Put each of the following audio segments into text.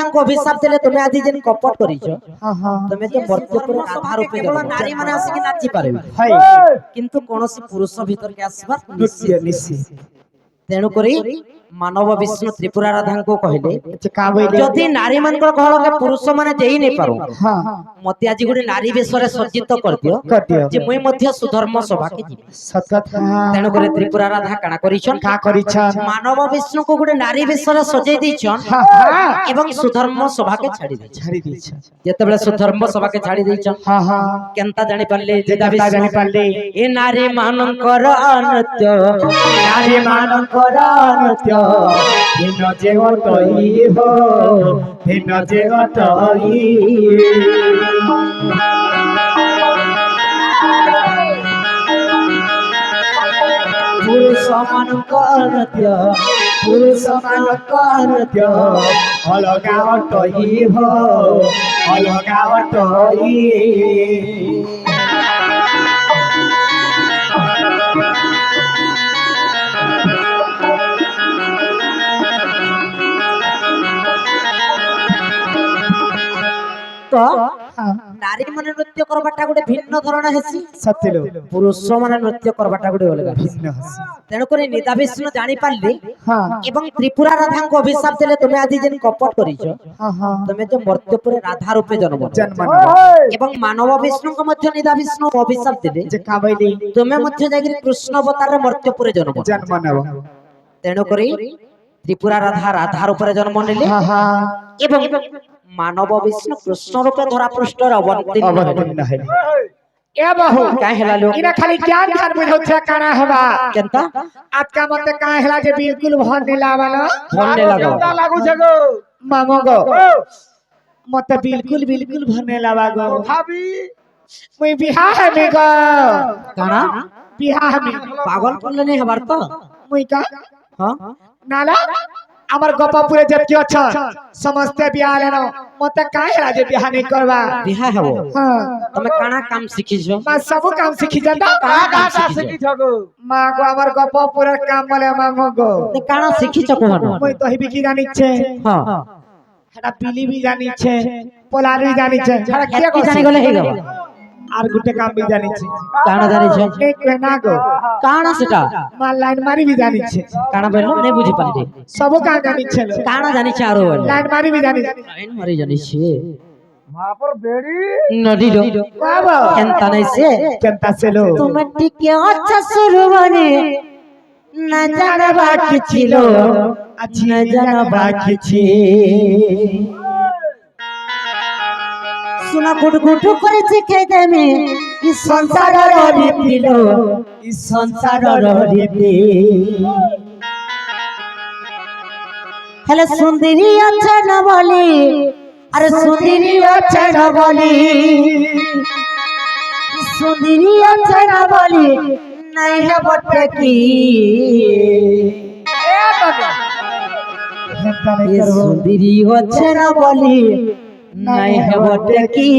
ରାଧାଙ୍କ ଅଭିଶାପ ଦେଲେ ତୁମେ ଆଜି ଯେନ୍ କପଟ କରିଛ ତୁମେ ଯେ ମର୍ତ୍ତ୍ୟପୁର ରାଧା ରୂପେ କେବଳ ନାରୀ ମାନେ ଆସିକି ନାଚି ପାରିବେ କିନ୍ତୁ କୌଣସି ପୁରୁଷ ଭିତରକେ ଆସିବା ନିଷେଧ। ତେଣୁ କରି ମାନବ ବିଷ୍ଣୁ ତ୍ରିପୁରା ରାଧାଙ୍କୁ କହିଲେ ଯଦି ନାରୀ ମାନଙ୍କର ଗହଳକେ ପୁରୁଷ ମାନେ ଦେଇ ନେଇ ପାରୁ ମତେ ଆଜି ଗୋଟେ ନାରୀ ବେଶରେ ସଜ୍ଜିତ କରିଦିଅ ଯେ ମୁଇ ମଧ୍ୟ ସୁଧର୍ମ ସଭାକେ ଯିବି। ତେଣୁ କରି ତ୍ରିପୁରା ରାଧା କାଣା କରିଛନ୍ ମାନବ ବିଷ୍ଣୁକୁ ଗୋଟେ ନାରୀ ବେଶରେ ସଜେଇ ଦେଇଛନ୍ ଏବଂ ସୁଧର୍ମ ସଭାକେ ଛାଡ଼ି ଦେଇଛନ୍। ଯେତେବେଳେ ସୁଧର୍ମ ସଭାକେ ଛାଡ଼ି ଦେଇଛନ୍ କେନ୍ତା ଜାଣି ପାରିଲେ ଏ ନାରୀ ମାନଙ୍କର ନୃତ୍ୟ ନାରୀ ମାନଙ୍କର ନୃତ୍ୟ ଦିନ ଯେ ଅଟଇ ହୋ ଦିନ ଯେ ଅଟଇ ପୁରୁଷ ମାନଙ୍କ ନୃତ୍ୟ ଅଲଗା ଅଟଇ ହୋ ଅଲଗା ଅଟଇ नारी माने नृत्य करबाटा गोटे भिन्न धरण हेसी सत्यलो पुरुष माने नृत्य करबाटा गोटे अलग भिन्न हेसी। तेनु करी निदा विष्णु जानि पारले एवं त्रिपुरा राधा को अभिशाप देले तुमे आदि जेन कपट करिछो तुमे जे मर्त्यपुरे राधा रूपे जन्म एवं मानव विष्णु को मध्य निदा विष्णु अभिशाप देले जे काबैली तुमे मध्य जागिर कृष्ण अवतार रे मर्त्यपुरे जन्म नेब। तेनु करी त्रिपुरा राधा राधा रूपे जन्म नेले एवं मानव विष्णु कृष्ण रूपे धरा पृष्ठ अवतीर्ण हेले। ए बाहु काहे हेला लो इना खाली ज्ञान खान बुझौछा काना हेबा केनता आज का मते काहे हेला जे बिल्कुल भन ने लावालो भन ने केनता लागु छगो मामो गो मते बिल्कुल भन ने लावा गो भाभी मुई बिहार में गो काना बिहार में पागल करले ने हबार तो मुई का हां नाला आमर गपापुरे जति अच्छा समस्ते बियाह लेनो मते काहे राजे बियाह नहीं करबा बियाह हेबो हां तमे काना काम सिखि छ मा सब काम सिखि जंदा काना सिखि छगो मा गो आमर गपापुरे काम बोले मामो गो ने काना सिखि छ कोहन मोय तो हिबि की जानि छे हां हडा पीली भी जानि छे पोलार भी जानि छे हडा के जानि गले हे गबा आर गुटे काम भी जानि छे काना जानि छे एक ना गो काना सेटा मा लाइन मारी भी जानि छे काना बेलो नै बुझी पाली सब का जानि छे काना जानि छे आरो लाइन मारी भी जानि लाइन मारी जानि छे मा पर बेड़ी नडी लो बाबा केनता नै से केनता से लो तुम टिके अच्छा शुरू बने ना जाना बाकी छिलो अच्छी ना जाना बाकी छी सुना गुड गुड करे शिखाई देमे इ संसार रीति लो इ संसार रीति हेले सुंदरी अच्छा न बोली अरे सुंदरी अच्छा न बोली सुंदरी अच्छा न बोली नहीं है बटे की ये सुंदरी अच्छा न बोली नहीं है बटे की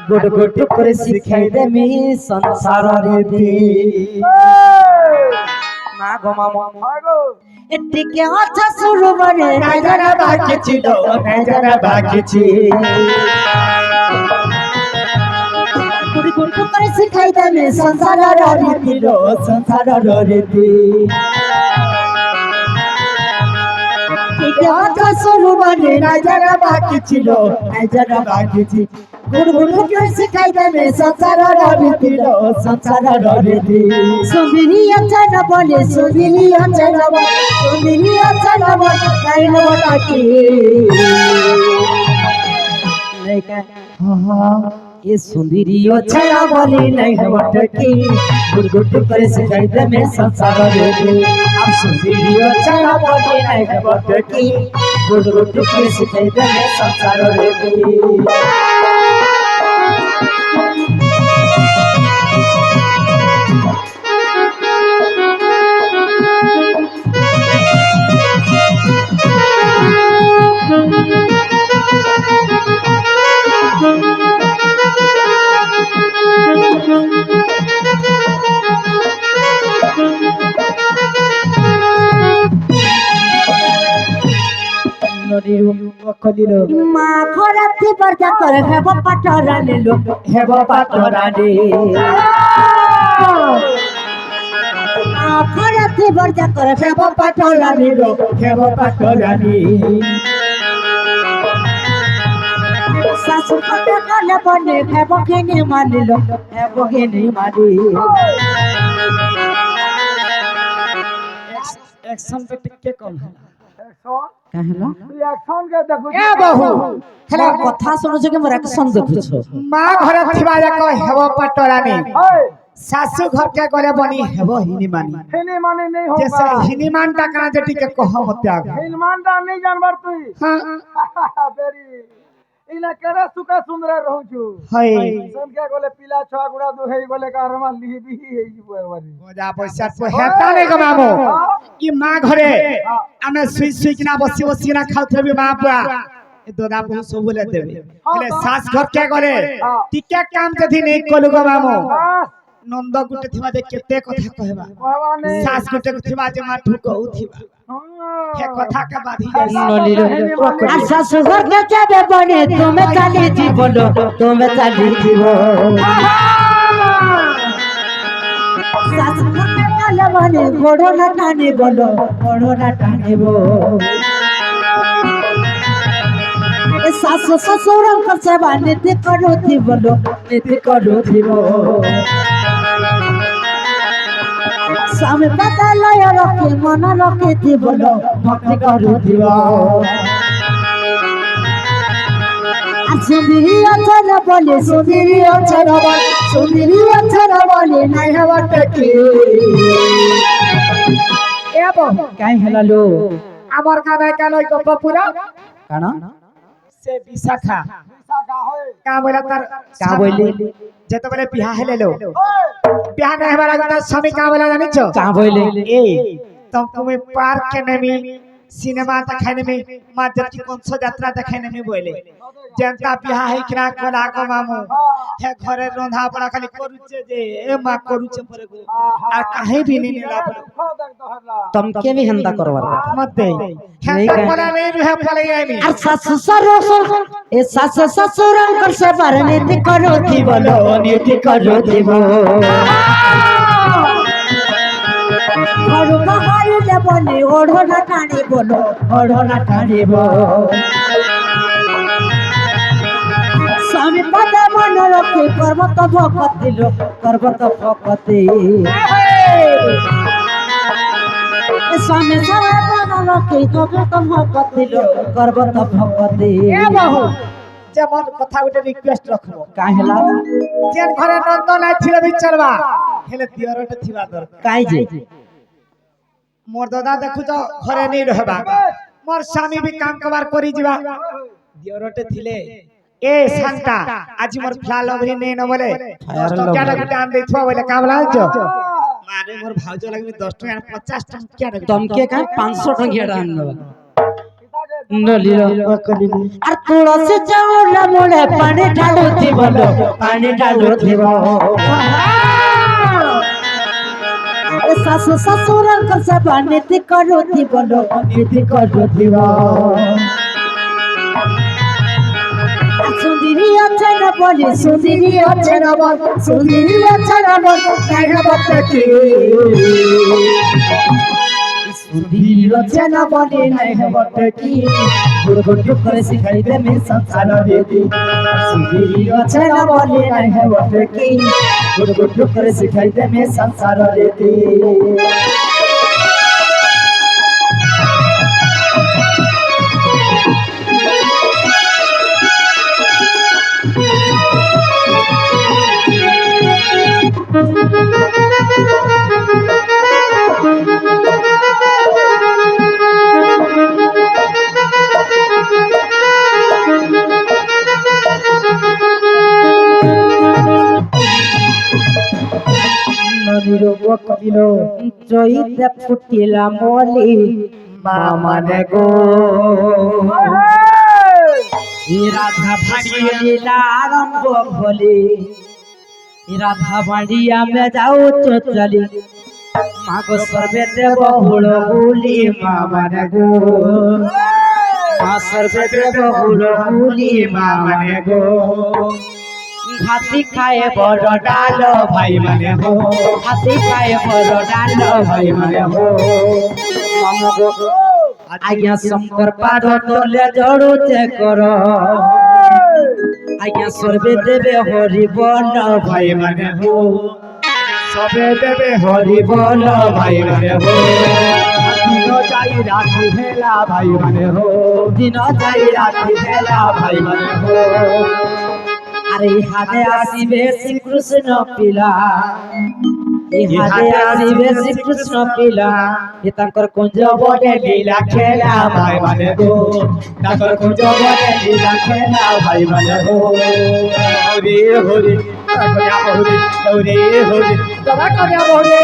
गुड गुड करे सिखाई दे मी संसार रीति ना गो मामा एटिके अच्छा शुरू बने नजरा बाकी छिलो नजरा बाकी छी गुड गुड करे सिखाई दे मी संसार रीति लो संसार रीति क्या शुरू बने नजरा बाकी छिलो नजरा बाकी छी गुड गुड के सिखाई दे में संसार रीति लो संसार रीति सुंदरी अच्छा न बोले सुंदरी अच्छा न बोले सुंदरी अच्छा न बोले नहीं न बता की नहीं का हां ये सुंदरी अच्छा न बोले नहीं न बता की गुड गुड करे सिखाई दे में संसार रीति अब सुंदरी अच्छा न बोले नहीं न बता की गुड गुड करे सिखाई दे में संसार रीति নদীর কলিলো মা ঘরে থিবার যা করে হেব পাটরানি লো হেব পাটরানি মা ঘরে থিবার যা করে হেব পাটরানি লো হেব পাটরানি শাশু কটা গলে বনে হেব কিনে মানিলো হেব কিনে মানি एक्शन पे टिके कम है कहला एक्शन के देखु ए बहु हेला कथा सुनुछ कि मोर एक्शन देखुछ मां घर थिबा जाक हेब पाटरानी सासू घर के गले बनी हेब हिनी मानी नहीं होगा जैसे हिनी मानटा कना जे टिके कह मत आग हिनी मानटा नहीं जानबर तू हां बेरी इना केरा सुका सुंदर रहउछु हाय सन के गले पीला छवा गुडा दो हेई गले कारमा लिबी हेई बरी मजा पैसा तो हेता नहीं कमामो ई मां घरे आमे सुई सुई किना बसी बसी किना खाउथबी मां पुआ ए दोदा बहु सब बोले देबे हेले सास घर के गले टिके काम जदी नहीं कलु गमामो नंद गुटे थिबा जे केते कथा कहबा सास गुटे थिबा जे मा ठुकौ थिबा हे कथा के बाधी जाई আর শাশু ঘর কে যাবে বনে তুমি চালি জীবন তুমি চালি জীবন শাশু ঘর কে গলে বনে বড় না টানি বলো বড় না টানিব শাশু শ্বশুরଙ୍କ সেবা নীতি କରୁଥିବ নীতি କରୁଥିବ স্বামী বদলায় রকে মন রখিଥିବ ভক্তি କରୁଥିବ সুন্দরী অচর বলে সুন্দরী অচর বলে সুন্দরী অচর বলে নাই হবতে কি এবো কাই হেলালো আমার কানে কানে গপ পুরা কানা से विशाखा होय का बोला तार का बोली जेते बोले बिहा हेलेलो बिहा ने हमारा गता स्वामी का बोला जानि छ का बोले ए तुम तुम्हें पार्क के नेमी सिनेमा देखाने में मां जति कंस यात्रा देखाने में बोले जनता बिहा है किना कोला को मामू हे घरे रंधा पड़ा खाली करूचे जे ए मां करूचे परे को आ काहे भी नहीं नेला तुम के भी हंदा करवार मत दे हे पड़ा नहीं रहे पले आमी আর শাশু সরসর এ শাশু শ্বশুরଙ୍କ সেবার নীতি କରୁଥିବ নীতি କରୁଥିବ ঘর বাহারিলে বনে ওড়না টানিব ওড়না টানিব স্বামী পদ মন রক্ষে পর্বত ভকতি পর্বত ভকতি স্বামী সবে মন রক্ষে পর্বত ভকতি পর্বত ভকতি ए बहु যেমন কথা উঠে রিকোয়েস্ট রাখবো কাহেলা যেন ঘরে নন্দ নাই ছিল বিচারবা হেলে দিয়রটা থিবা দরকার কাই যে मोर दादा देखु तो घरे नहीं रहबा मोर स्वामी भी काम कबार करी जीवा दियरटे थिले ए शांता आज मोर फ्ला लगरी नहीं न बोले 10 टका गुटे आन देथवा बोले का बोला जो मारे मोर भाउजो लागि 10 टका 50 टका तमके का 500 टका आनबा नलिलो আর তুলসী চাউল মুড়ে পানি ঢালুথিব পানি ঢালুথিব শাশু শ্বশুরଙ୍କ সেবা নীতি କରୁଥିବ নীতি କରୁଥିବ সুন্দরী অচর বলে সুন্দরী অচর বলে সুন্দরী অচর বলে নাই হবতে কি সুন্দরী অচর বলে নাই হবতে কি গুড় গুড় করে শিখাই দেবে সংসার রেদি সুন্দরী অচর বলে নাই হবতে কি গুড় গুড় করে শিখাই দেবে সংসার রেদি কবিলো চৈতে ফুটিলা মলি মামানে গো রাধা ভাড়িয়া লীলা আরম্ভ ভলি রাধা ভাড়িয়া মে যাও চলি মাগো সর্বে দেব হুড় হুলি মামানে গো সর্বদেব হুলো পূর্ণিমা মানে গো হাতি খায় বড় ডাল ভাই মানে হো হাতি খায় বড় ডাল ভাই মানে হো আজ্ঞা শঙ্কর পাদ তলে জড়ুতে কর আজ্ঞা সর্বে দেবে হরি বল ভাই মানে হো সবে দেবে হরি বল ভাই মানে হো দিন যাই রাতি হেলা ভাই মানে হো দিন যাই রাতি বেলা ভাই মানে হো আরে হাতে আসিবে শ্রীকৃষ্ণ পিলা ইহাতে আসিবে শ্রীকৃষ্ণ পিলা এ তাঙ্কর কুঞ্জ বনে লীলা খেলা ভাই মানে গো তাঙ্কর কুঞ্জ বনে লীলা খেলা ভাই মানে গো হরি হরি হরি হরি হরি তবা করে হরি